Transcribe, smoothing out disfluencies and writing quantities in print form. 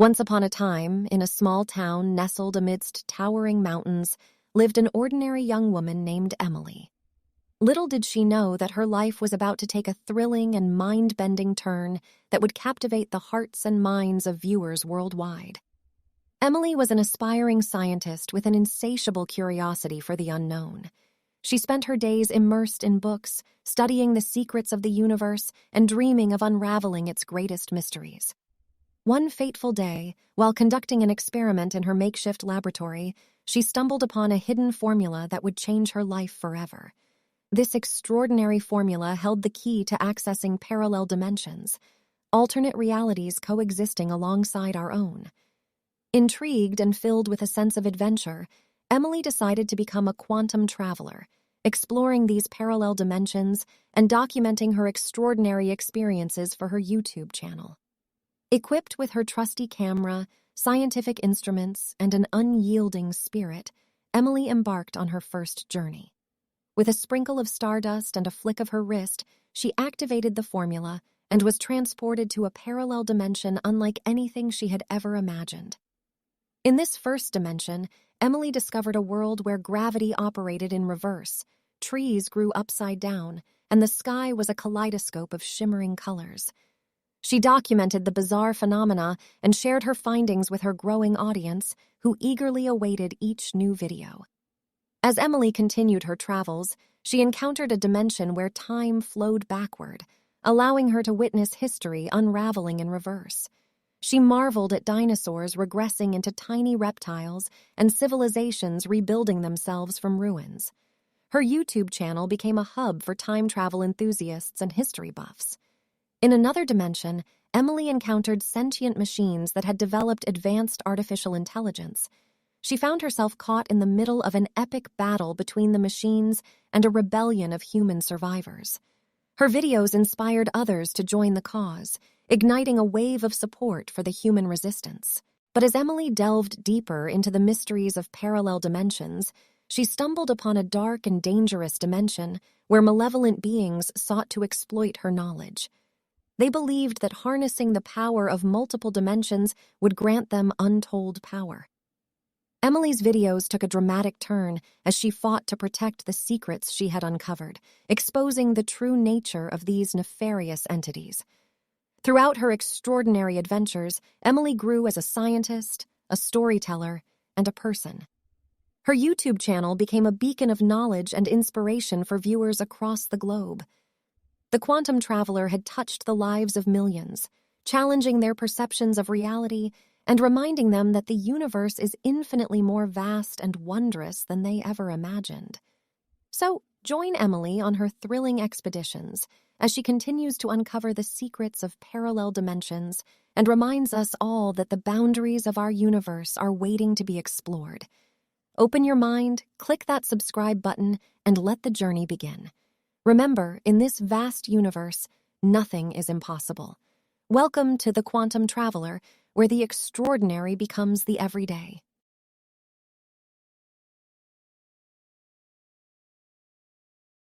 Once upon a time, in a small town nestled amidst towering mountains, lived an ordinary young woman named Emily. Little did she know that her life was about to take a thrilling and mind-bending turn that would captivate the hearts and minds of viewers worldwide. Emily was an aspiring scientist with an insatiable curiosity for the unknown. She spent her days immersed in books, studying the secrets of the universe and dreaming of unraveling its greatest mysteries. One fateful day, while conducting an experiment in her makeshift laboratory, she stumbled upon a hidden formula that would change her life forever. This extraordinary formula held the key to accessing parallel dimensions, alternate realities coexisting alongside our own. Intrigued and filled with a sense of adventure, Emily decided to become a quantum traveler, exploring these parallel dimensions and documenting her extraordinary experiences for her YouTube channel. Equipped with her trusty camera, scientific instruments, and an unyielding spirit, Emily embarked on her first journey. With a sprinkle of stardust and a flick of her wrist, she activated the formula and was transported to a parallel dimension unlike anything she had ever imagined. In this first dimension, Emily discovered a world where gravity operated in reverse, trees grew upside down, and the sky was a kaleidoscope of shimmering colors. She documented the bizarre phenomena and shared her findings with her growing audience, who eagerly awaited each new video. As Emily continued her travels, she encountered a dimension where time flowed backward, allowing her to witness history unraveling in reverse. She marveled at dinosaurs regressing into tiny reptiles and civilizations rebuilding themselves from ruins. Her YouTube channel became a hub for time travel enthusiasts and history buffs. In another dimension, Emily encountered sentient machines that had developed advanced artificial intelligence. She found herself caught in the middle of an epic battle between the machines and a rebellion of human survivors. Her videos inspired others to join the cause, igniting a wave of support for the human resistance. But as Emily delved deeper into the mysteries of parallel dimensions, she stumbled upon a dark and dangerous dimension where malevolent beings sought to exploit her knowledge. They believed that harnessing the power of multiple dimensions would grant them untold power. Emily's videos took a dramatic turn as she fought to protect the secrets she had uncovered, exposing the true nature of these nefarious entities. Throughout her extraordinary adventures, Emily grew as a scientist, a storyteller, and a person. Her YouTube channel became a beacon of knowledge and inspiration for viewers across the globe. The quantum traveler had touched the lives of millions, challenging their perceptions of reality and reminding them that the universe is infinitely more vast and wondrous than they ever imagined. So, join Emily on her thrilling expeditions as she continues to uncover the secrets of parallel dimensions and reminds us all that the boundaries of our universe are waiting to be explored. Open your mind, click that subscribe button, and let the journey begin. Remember, in this vast universe, nothing is impossible. Welcome to The Quantum Traveler, where the extraordinary becomes the everyday.